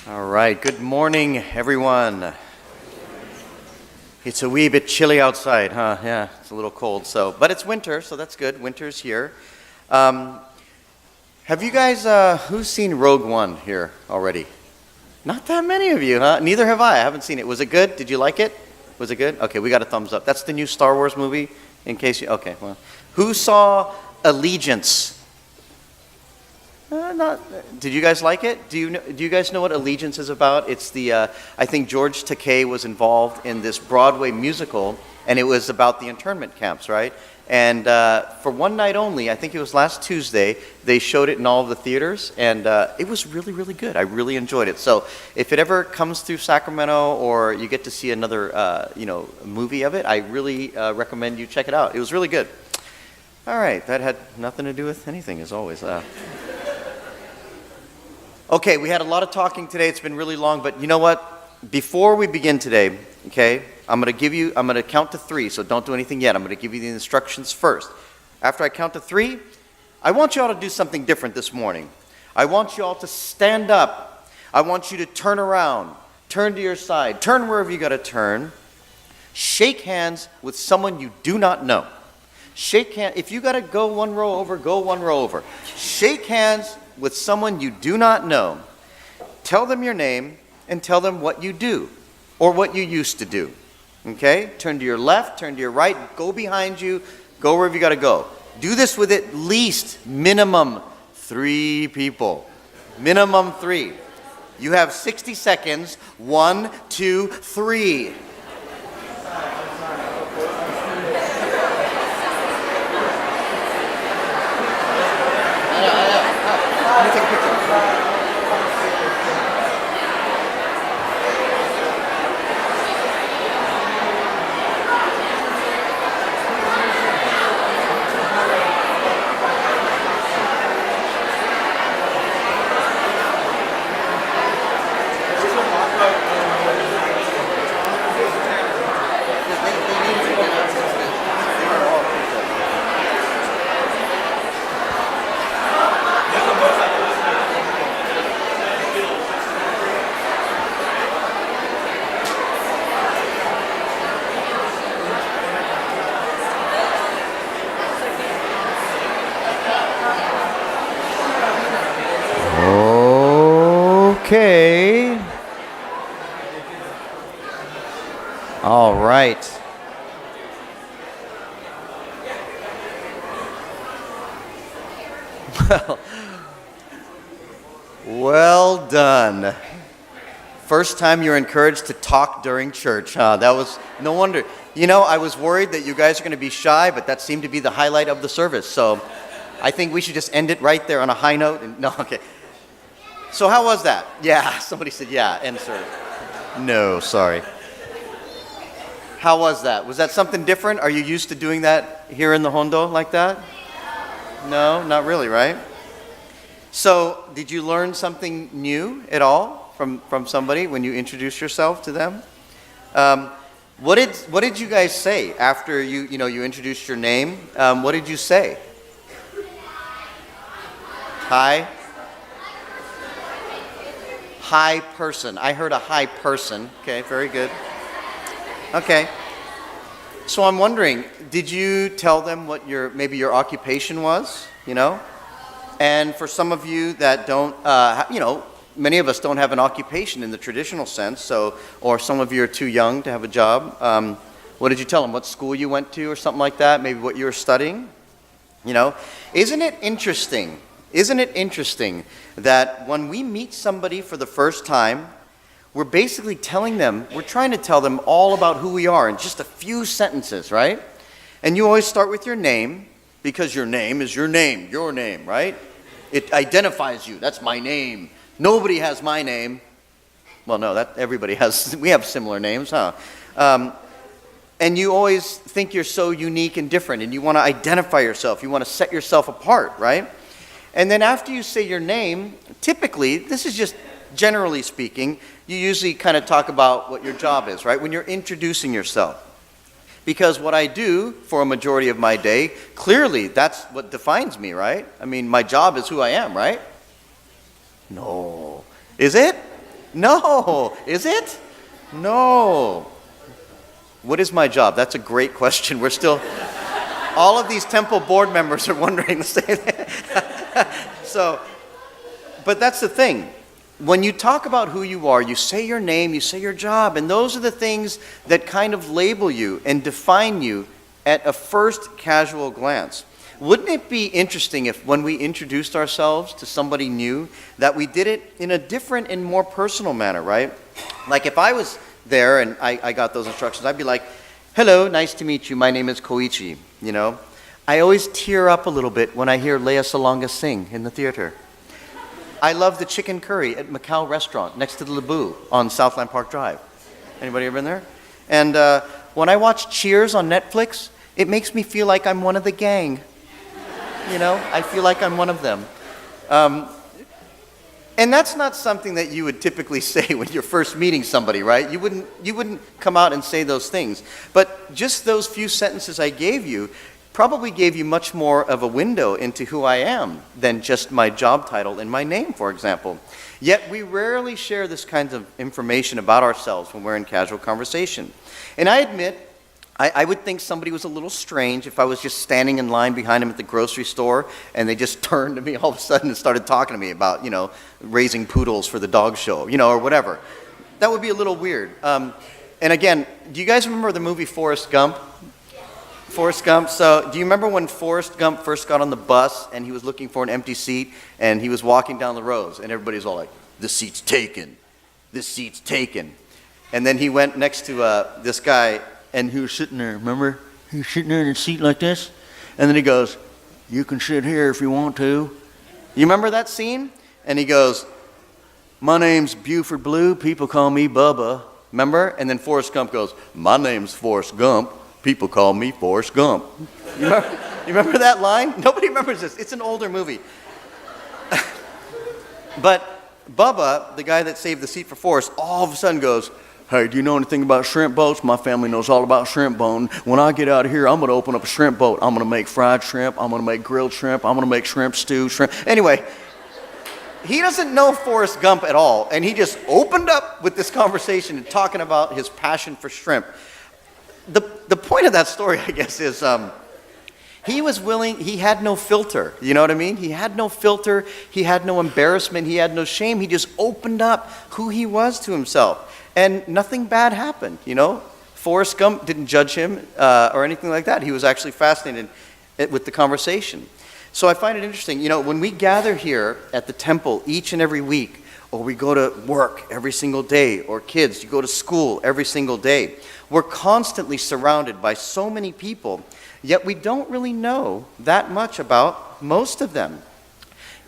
All right, good morning, everyone. It's a wee bit chilly outside, huh? Yeah, it's a little cold, but it's winter, so that's good. Winter's here. Have you guys, who's seen Rogue One here already? Not that many of you, huh? Neither have I haven't seen it. Was it good? Did you like it? Was it good? Okay, we got a thumbs up. That's the new Star Wars movie, in case you, okay, well. Who saw Allegiance? Did you guys like it? Do you guys know what Allegiance is about? It's I think George Takei was involved in this Broadway musical, and it was about the internment camps, right? And for one night only, I think it was last Tuesday, they showed it in all of the theaters, and it was really, really good. I really enjoyed it. So if it ever comes through Sacramento or you get to see another, movie of it, I really recommend you check it out. It was really good. All right, that had nothing to do with anything, as always. Okay, we had a lot of talking today. It's been really long, but you know what? Before we begin today, okay, I'm going to count to 3, so don't do anything yet. I'm going to give you the instructions first. After I count to 3, I want you all to do something different this morning. I want you all to stand up. I want you to turn around, turn to your side, turn wherever you got to turn. Shake hands with someone you do not know. Shake hands. If you got to go one row over, go one row over. Shake hands with someone you do not know. Tell them your name and tell them what you do or what you used to do. Okay? Turn to your left, turn to your right, go behind you, go wherever you got to go. Do this with at least minimum 3 people. Minimum 3. You have 60 seconds. 1, 2, 3. Let me take a picture. Okay. All right. Well done. First time you're encouraged to talk during church, huh? That was no wonder. You know, I was worried that you guys are going to be shy, but that seemed to be the highlight of the service. So I think we should just end it right there on a high note. No, okay. So how was that? Yeah, somebody said yeah, end service. No, sorry. How was that? Was that something different? Are you used to doing that here in the Hondo like that? No, not really, right? So did you learn something new at all from somebody when you introduced yourself to them? What did you guys say after you introduced your name? What did you say? Hi? High person. I heard a high person. Okay, very good. Okay. So I'm wondering, did you tell them what maybe your occupation was, And for some of you that don't, many of us don't have an occupation in the traditional sense, or some of you are too young to have a job. What did you tell them? What school you went to or something like that? Maybe what you were studying? Isn't it interesting? Isn't it interesting that when we meet somebody for the first time, we're basically we're trying to tell them all about who we are in just a few sentences, right? And you always start with your name, because your name is your name, right? It identifies you. That's my name. Nobody has my name. Well, no, everybody has. We have similar names, huh? And you always think you're so unique and different, and you want to identify yourself. You want to set yourself apart, right? And then after you say your name, typically, this is just generally speaking, you usually kind of talk about what your job is, right? When you're introducing yourself. Because what I do for a majority of my day, clearly that's what defines me, right? I mean, my job is who I am, right? No. Is it? No. Is it? No. What is my job? That's a great question. We're still, all of these temple board members are wondering the same thing. So, but that's the thing. When you talk about who you are, you say your name, you say your job, and those are the things that kind of label you and define you at a first casual glance. Wouldn't it be interesting if when we introduced ourselves to somebody new, that we did it in a different and more personal manner, right? Like if I was there and I got those instructions, I'd be like, hello, nice to meet you, my name is Koichi, you know? I always tear up a little bit when I hear Lea Salonga sing in the theater. I love the chicken curry at Macau restaurant next to the Lebu on Southland Park Drive. Anybody ever been there? And when I watch Cheers on Netflix, it makes me feel like I'm one of the gang. You know, I feel like I'm one of them. And that's not something that you would typically say when you're first meeting somebody, right? You wouldn't come out and say those things. But just those few sentences I gave you probably gave you much more of a window into who I am than just my job title and my name, for example. Yet we rarely share this kind of information about ourselves when we're in casual conversation. And I admit, I would think somebody was a little strange if I was just standing in line behind them at the grocery store and they just turned to me all of a sudden and started talking to me about, you know, raising poodles for the dog show, you know, or whatever. That would be a little weird. And again, do you guys remember the movie Forrest Gump? Forrest Gump. So do you remember when Forrest Gump first got on the bus and he was looking for an empty seat and he was walking down the rows and everybody's all like, this seat's taken, this seat's taken. And then he went next to this guy and he was sitting there, remember? He was sitting there in a seat like this. And then he goes, you can sit here if you want to. You remember that scene? And he goes, my name's Buford Blue, people call me Bubba. Remember? And then Forrest Gump goes, my name's Forrest Gump, people call me Forrest Gump. You remember that line? Nobody remembers this. It's an older movie. But Bubba, the guy that saved the seat for Forrest, all of a sudden goes, hey, do you know anything about shrimp boats? My family knows all about shrimp boat. When I get out of here, I'm going to open up a shrimp boat. I'm going to make fried shrimp. I'm going to make grilled shrimp. I'm going to make shrimp stew, shrimp. Anyway, he doesn't know Forrest Gump at all, and he just opened up with this conversation and talking about his passion for shrimp. The point of that story, I guess, is he was willing, he had no filter, you know what I mean? He had no filter, he had no embarrassment, he had no shame. He just opened up who he was to himself. And nothing bad happened, you know? Forrest Gump didn't judge him or anything like that. He was actually fascinated with the conversation. So I find it interesting, you know, when we gather here at the temple each and every week, or we go to work every single day, or kids, you go to school every single day, we're constantly surrounded by so many people, yet we don't really know that much about most of them.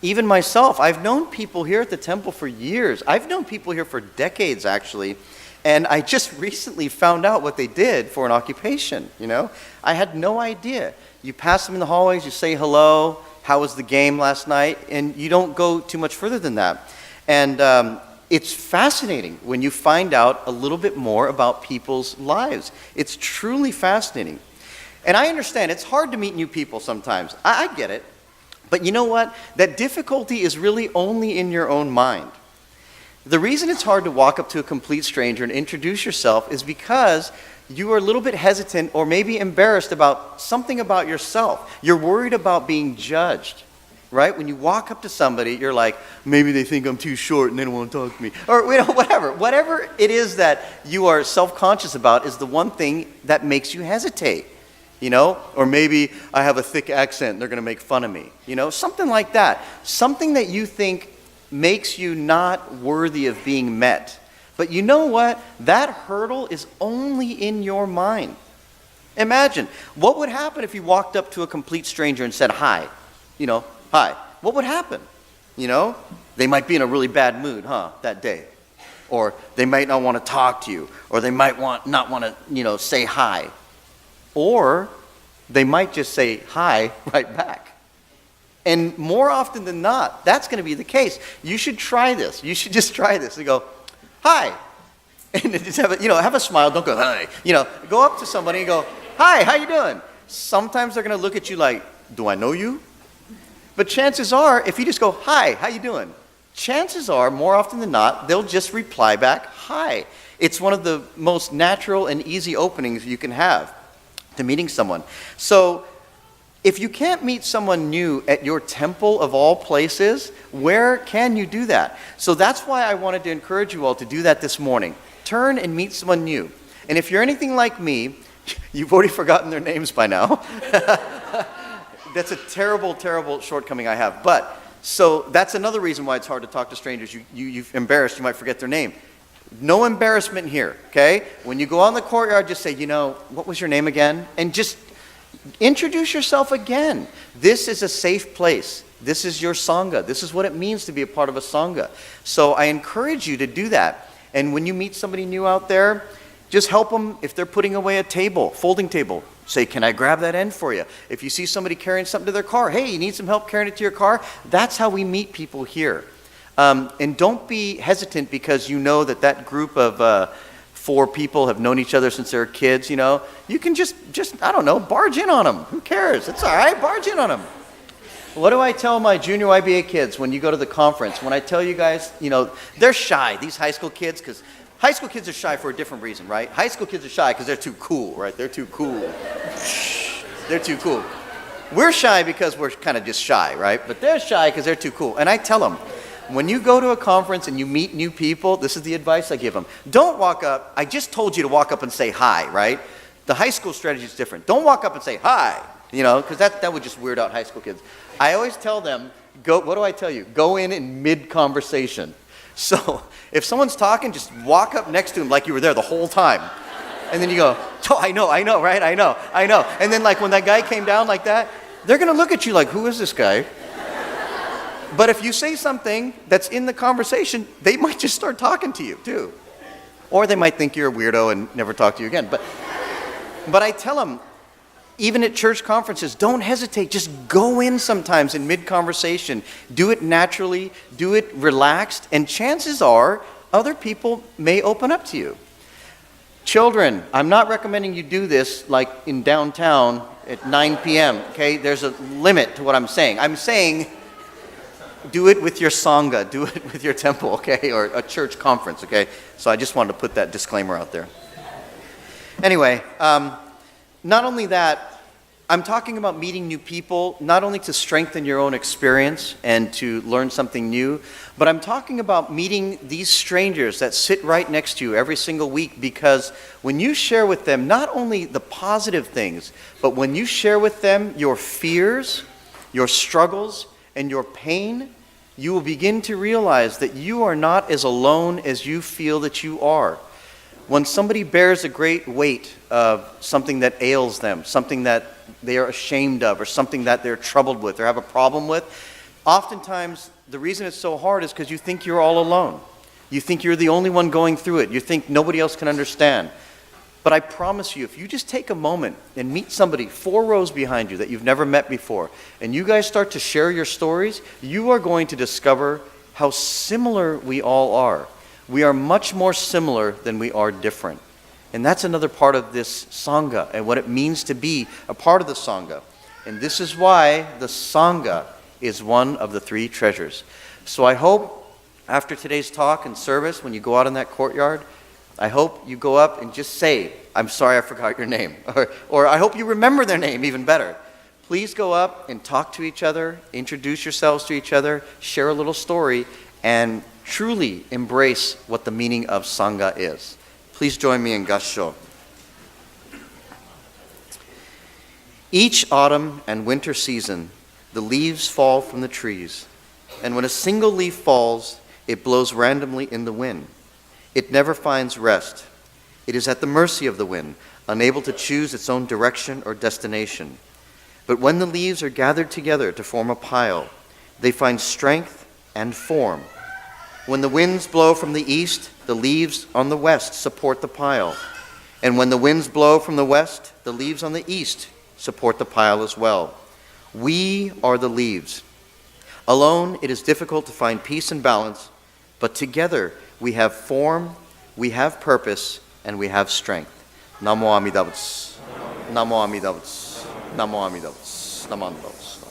Even myself, I've known people here at the temple for years. I've known people here for decades, actually, and I just recently found out what they did for an occupation, you know? I had no idea. You pass them in the hallways, you say hello, how was the game last night, and you don't go too much further than that. And it's fascinating when you find out a little bit more about people's lives. It's truly fascinating. And I understand, it's hard to meet new people sometimes. I get it. But you know what? That difficulty is really only in your own mind. The reason it's hard to walk up to a complete stranger and introduce yourself is because you are a little bit hesitant or maybe embarrassed about something about yourself. You're worried about being judged, right? When you walk up to somebody, you're like, maybe they think I'm too short and they don't want to talk to me. Or, you know, whatever. Whatever it is that you are self-conscious about is the one thing that makes you hesitate. You know, or maybe I have a thick accent and they're going to make fun of me. You know, something like that. Something that you think makes you not worthy of being met. But you know what? That hurdle is only in your mind. Imagine, what would happen if you walked up to a complete stranger and said, hi? You know, hi. What would happen? You know, they might be in a really bad mood, that day. Or they might not want to talk to you. Or they might not want to, you know, say hi. Or they might just say hi right back. And more often than not, that's going to be the case. You should try this. You should just try this and go, hi. And just have a smile. Don't go, hi. You know, go up to somebody and go, hi, how you doing? Sometimes they're going to look at you like, do I know you? But chances are, if you just go, hi, how you doing? chances are, more often than not, they'll just reply back, hi. It's one of the most natural and easy openings you can have to meeting someone. So if you can't meet someone new at your temple of all places, where can you do that? So that's why I wanted to encourage you all to do that this morning. Turn and meet someone new. And if you're anything like me, you've already forgotten their names by now. That's a terrible, terrible shortcoming I have. But, so that's another reason why it's hard to talk to strangers. You've embarrassed, you might forget their name. No embarrassment here, okay? When you go out in the courtyard, just say, what was your name again? And just introduce yourself again. This is a safe place. This is your Sangha. This is what it means to be a part of a Sangha. So I encourage you to do that. And when you meet somebody new out there, just help them if they're putting away a table, folding table. Say, can I grab that end for you? If you see somebody carrying something to their car, hey, you need some help carrying it to your car? That's how we meet people here. And don't be hesitant because you know that group of 4 people have known each other since they were kids, You can just I don't know, barge in on them. Who cares? It's all right, barge in on them. What do I tell my junior YBA kids when you go to the conference? When I tell you guys, they're shy, these high school kids, because high school kids are shy for a different reason, right? High school kids are shy because they're too cool, right? They're too cool. They're too cool. We're shy because we're kind of just shy, right? But they're shy because they're too cool. And I tell them, when you go to a conference and you meet new people, this is the advice I give them. Don't walk up. I just told you to walk up and say hi, right? The high school strategy is different. Don't walk up and say hi, because that would just weird out high school kids. I always tell them, what do I tell you? Go in mid-conversation. So if someone's talking, just walk up next to him like you were there the whole time. And then you go, oh, I know, right? I know. And then when that guy came down like that, they're going to look at you like, who is this guy? But if you say something that's in the conversation, they might just start talking to you too. Or they might think you're a weirdo and never talk to you again. But I tell them, even at church conferences, don't hesitate. Just go in sometimes in mid-conversation. Do it naturally. Do it relaxed. And chances are, other people may open up to you. Children, I'm not recommending you do this like in downtown at 9 p.m., okay? There's a limit to what I'm saying. I'm saying do it with your Sangha. Do it with your temple, okay? Or a church conference, okay? So I just wanted to put that disclaimer out there. Anyway, not only that, I'm talking about meeting new people, not only to strengthen your own experience and to learn something new, but I'm talking about meeting these strangers that sit right next to you every single week, because when you share with them not only the positive things, but when you share with them your fears, your struggles, and your pain, you will begin to realize that you are not as alone as you feel that you are. When somebody bears a great weight of something that ails them, something that they are ashamed of, or something that they're troubled with or have a problem with, oftentimes the reason it's so hard is because you think you're all alone. You think you're the only one going through it. You think nobody else can understand. But I promise you, if you just take a moment and meet somebody 4 rows behind you that you've never met before, and you guys start to share your stories, you are going to discover how similar we all are. We are much more similar than we are different. And that's another part of this Sangha and what it means to be a part of the Sangha. And this is why the Sangha is one of the 3 treasures. So I hope after today's talk and service, when you go out in that courtyard, I hope you go up and just say, I'm sorry I forgot your name. Or I hope you remember their name even better. Please go up and talk to each other, introduce yourselves to each other, share a little story, and truly embrace what the meaning of Sangha is. Please join me in Gassho. Each autumn and winter season, the leaves fall from the trees, and when a single leaf falls, it blows randomly in the wind. It never finds rest. It is at the mercy of the wind, unable to choose its own direction or destination. But when the leaves are gathered together to form a pile, they find strength and form. When the winds blow from the east, the leaves on the west support the pile. And when the winds blow from the west, the leaves on the east support the pile as well. We are the leaves. Alone, it is difficult to find peace and balance, but together we have form, we have purpose, and we have strength. Namo Amida Butsu. Namo Amida Butsu. Namo Amida Butsu. Namo Amida Butsu.